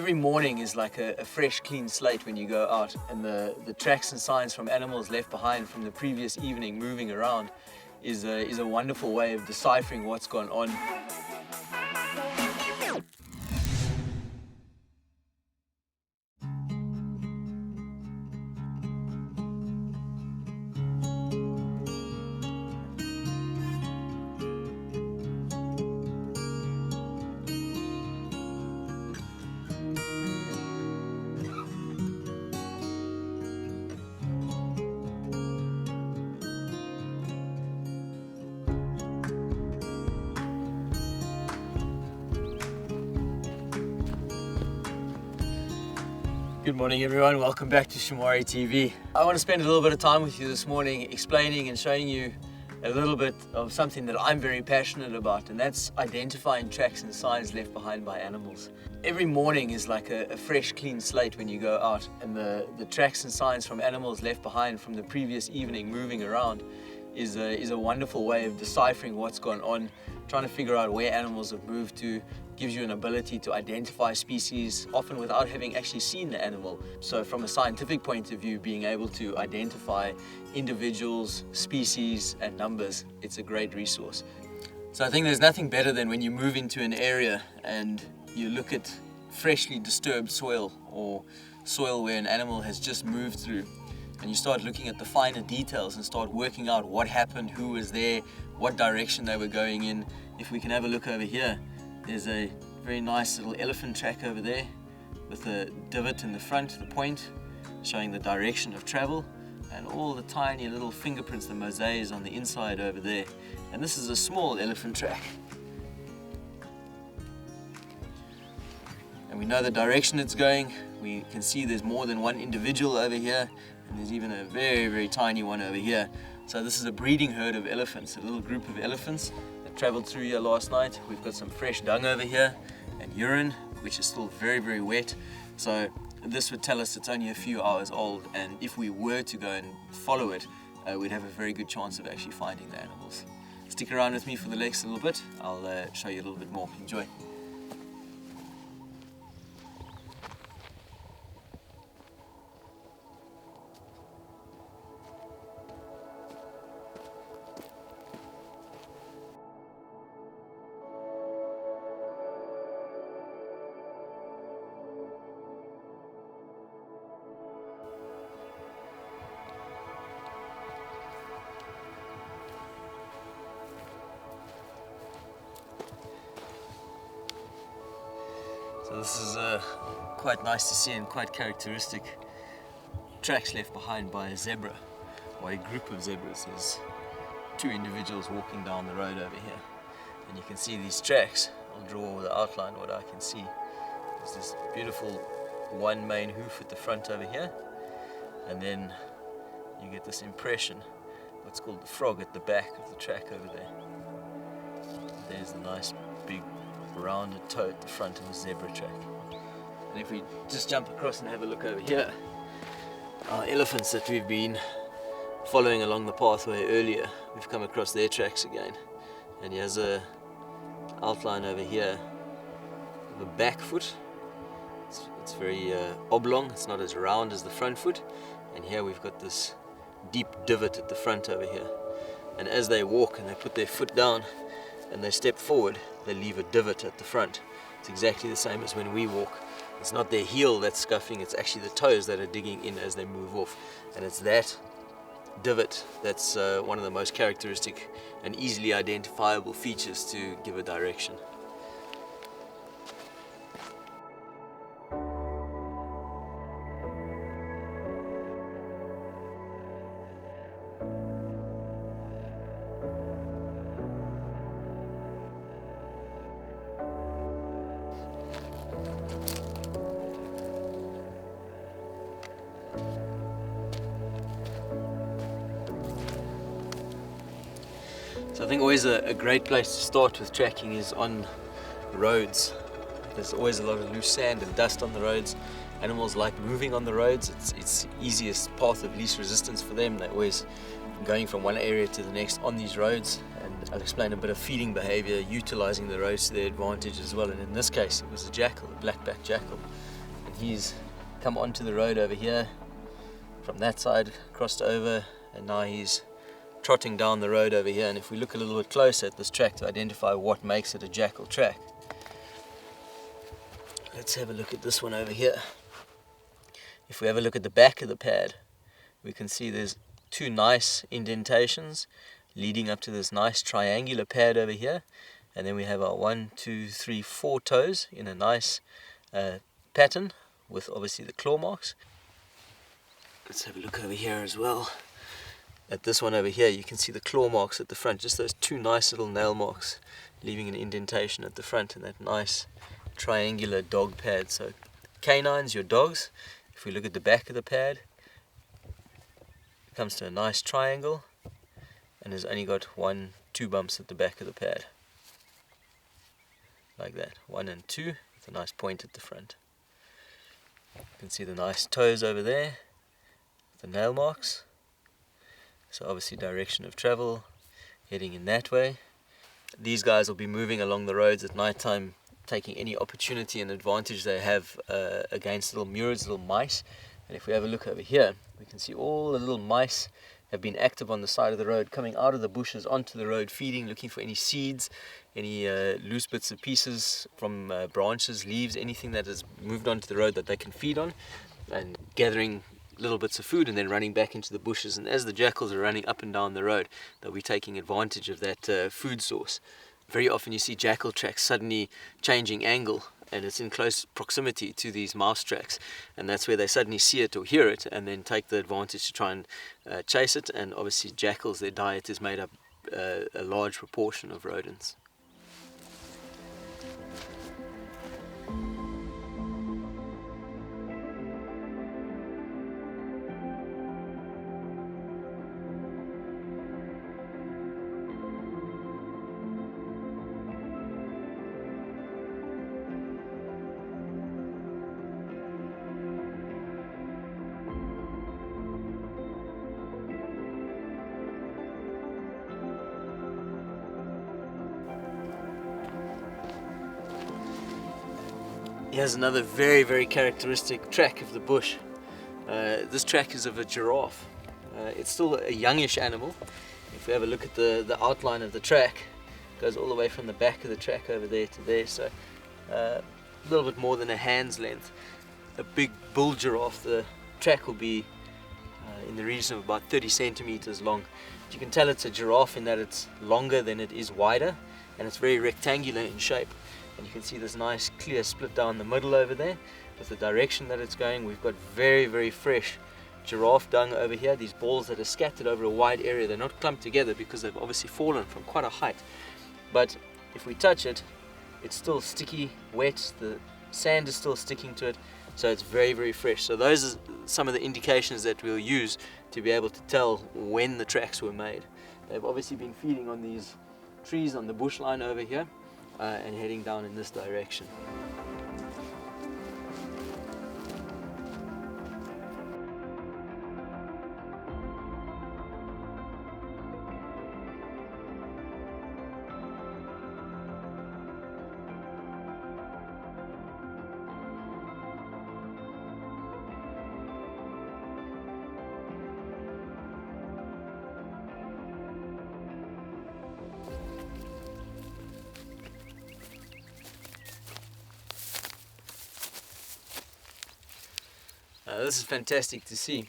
Every morning is like a fresh, clean slate when you go out, and the tracks and signs from animals left behind from the previous evening moving around is a wonderful way of deciphering what's gone on. Good morning everyone, welcome back to Shamwari TV. I want to spend a little bit of time with you this morning explaining and showing you a little bit of something that I'm very passionate about, and that's identifying tracks and signs left behind by animals. Every morning is like a fresh, clean slate when you go out, and the tracks and signs from animals left behind from the previous evening moving around is a wonderful way of deciphering what's gone on, trying to figure out where animals have moved to. Gives you an ability to identify species, often without having actually seen the animal. So from a scientific point of view, being able to identify individuals, species, and numbers, it's a great resource. So I think there's nothing better than when you move into an area and you look at freshly disturbed soil, or soil where an animal has just moved through, and you start looking at the finer details and start working out what happened, who was there, what direction they were going in. If we can have a look over here, there's a very nice little elephant track over there with a divot in the front, the point, showing the direction of travel, and all the tiny little fingerprints, the mosaics on the inside over there. And this is a small elephant track. And we know the direction it's going. We can see there's more than one individual over here, and there's even a very, very tiny one over here. So this is a breeding herd of elephants, a little group of elephants traveled through here last night. We've got some fresh dung over here and urine, which is still very, very wet. So this would tell us it's only a few hours old, and if we were to go and follow it, we'd have a very good chance of actually finding the animals. Stick around with me for the next little bit. I'll show you a little bit more. Enjoy. So this is quite nice to see and quite characteristic. Tracks left behind by a zebra, or a group of zebras. There's two individuals walking down the road over here. And you can see these tracks. I'll draw the outline what I can see. There's this beautiful one main hoof at the front over here. And then you get this impression, what's called the frog, at the back of the track over there. There's the nice big rounded toe at the front of the zebra track. And if we just jump across and have a look over here, our elephants that we've been following along the pathway earlier, we've come across their tracks again. And here's a outline over here of a back foot. It's very oblong, it's not as round as the front foot. And here we've got this deep divot at the front over here. And as they walk and they put their foot down and they step forward, they leave a divot at the front. It's exactly the same as when we walk. It's not their heel that's scuffing, it's actually the toes that are digging in as they move off. And it's that divot that's one of the most characteristic and easily identifiable features to give a direction. So I think always a great place to start with tracking is on roads. There's always a lot of loose sand and dust on the roads. Animals like moving on the roads. It's the easiest path of least resistance for them. They're always going from one area to the next on these roads. And I'll explain a bit of feeding behavior, utilizing the roads to their advantage as well. And in this case, it was a jackal, a black-backed jackal. he's come onto the road over here from that side, crossed over, and now he's trotting down the road over here. And if we look a little bit closer at this track to identify what makes it a jackal track, let's have a look at this one over here. If we have a look at the back of the pad, we can see there's two nice indentations leading up to this nice triangular pad over here, and then we have our 1, 2, 3, 4 toes in a nice pattern with obviously the claw marks. Let's have a look over here as well. At this one over here, you can see the claw marks at the front, just those two nice little nail marks leaving an indentation at the front, and that nice triangular dog pad. So canines, your dogs. If we look at the back of the pad, it comes to a nice triangle and has only got 1, 2 bumps at the back of the pad, like that, 1 and 2 with a nice point at the front. You can see the nice toes over there, the nail marks. So obviously direction of travel, heading in that way. These guys will be moving along the roads at night time, taking any opportunity and advantage they have against little murres, little mice. And if we have a look over here, we can see all the little mice have been active on the side of the road, coming out of the bushes onto the road, feeding, looking for any seeds, any loose bits and pieces from branches, leaves, anything that has moved onto the road that they can feed on, and gathering little bits of food and then running back into the bushes. And as the jackals are running up and down the road, they'll be taking advantage of that food source. Very often you see jackal tracks suddenly changing angle, and it's in close proximity to these mouse tracks, and that's where they suddenly see it or hear it and then take the advantage to try and chase it. And obviously jackals, their diet is made up a large proportion of rodents. Here's another very, very characteristic track of the bush. This track is of a giraffe. It's still a youngish animal. If we have a look at the outline of the track, it goes all the way from the back of the track over there to there, so a little bit more than a hand's length. A big bull giraffe, the track will be in the region of about 30 centimeters long. You can tell it's a giraffe in that it's longer than it is wider, and it's very rectangular in shape. And you can see this nice clear split down the middle over there with the direction that it's going. We've got very, very fresh giraffe dung over here, these balls that are scattered over a wide area. They're not clumped together because they've obviously fallen from quite a height, but if we touch it, it's still sticky, wet, the sand is still sticking to it, so it's very, very fresh. So those are some of the indications that we'll use to be able to tell when the tracks were made. They've obviously been feeding on these trees on the bush line over here and heading down in this direction. This is fantastic to see.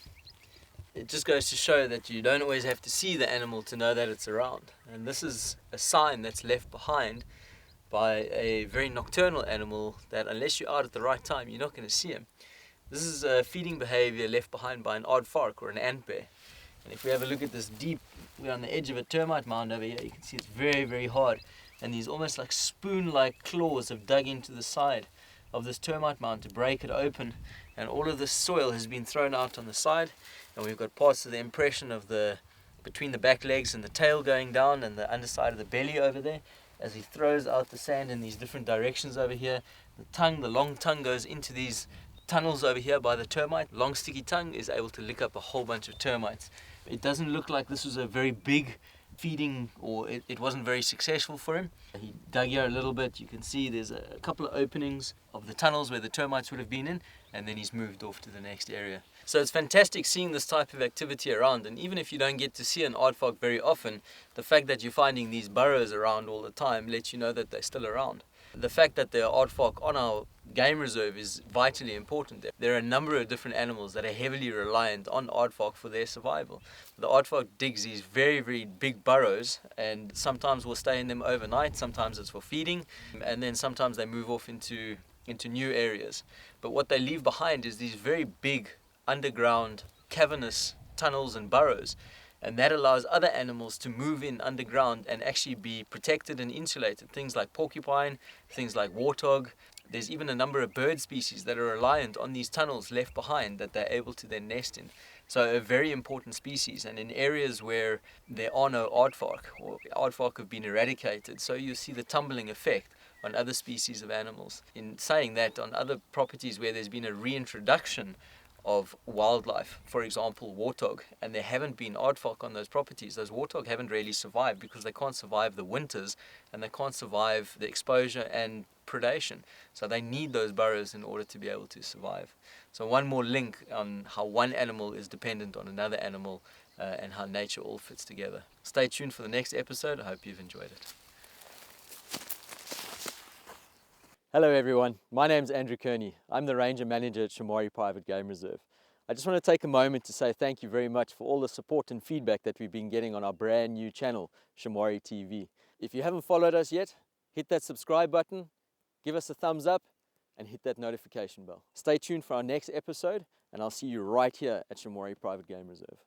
It just goes to show that you don't always have to see the animal to know that it's around. And this is a sign that's left behind by a very nocturnal animal that unless you're out at the right time, you're not going to see him. This is a feeding behavior left behind by an aardvark or an ant bear. And if we have a look at this deep, we're on the edge of a termite mound over here, you can see it's very, very hard. And these almost like spoon-like claws have dug into the side of this termite mound to break it open, and all of this soil has been thrown out on the side, and we've got parts of the impression of the between the back legs and the tail going down and the underside of the belly over there as he throws out the sand in these different directions over here. The long tongue goes into these tunnels over here by the termite. Long sticky tongue is able to lick up a whole bunch of termites. It doesn't look like this was a very big feeding, or it wasn't very successful for him. He dug here a little bit. You can see there's a couple of openings of the tunnels where the termites would have been in, and then he's moved off to the next area. So it's fantastic seeing this type of activity around, and even if you don't get to see an aardvark very often, the fact that you're finding these burrows around all the time lets you know that they're still around. The fact that there are aardvark on our game reserve is vitally important. There are a number of different animals that are heavily reliant on aardvark for their survival. The aardvark digs these very, very big burrows, and sometimes will stay in them overnight, sometimes it's for feeding, and then sometimes they move off into new areas. But what they leave behind is these very big underground cavernous tunnels and burrows, and that allows other animals to move in underground and actually be protected and insulated. Things like porcupine, things like warthog. There's even a number of bird species that are reliant on these tunnels left behind that they're able to then nest in. So a very important species, and in areas where there are no aardvark, or aardvark have been eradicated, so you see the tumbling effect on other species of animals. In saying that, on other properties where there's been a reintroduction of wildlife, for example warthog, and there haven't been aardvark on those properties, those warthog haven't really survived because they can't survive the winters and they can't survive the exposure and predation. So they need those burrows in order to be able to survive. So one more link on how one animal is dependent on another animal and how nature all fits together. Stay tuned for the next episode. I hope you've enjoyed it. Hello everyone, my name's Andrew Kearney. I'm the Ranger Manager at Shamwari Private Game Reserve. I just want to take a moment to say thank you very much for all the support and feedback that we've been getting on our brand new channel, Shamwari TV. If you haven't followed us yet, hit that subscribe button, give us a thumbs up, and hit that notification bell. Stay tuned for our next episode, and I'll see you right here at Shamwari Private Game Reserve.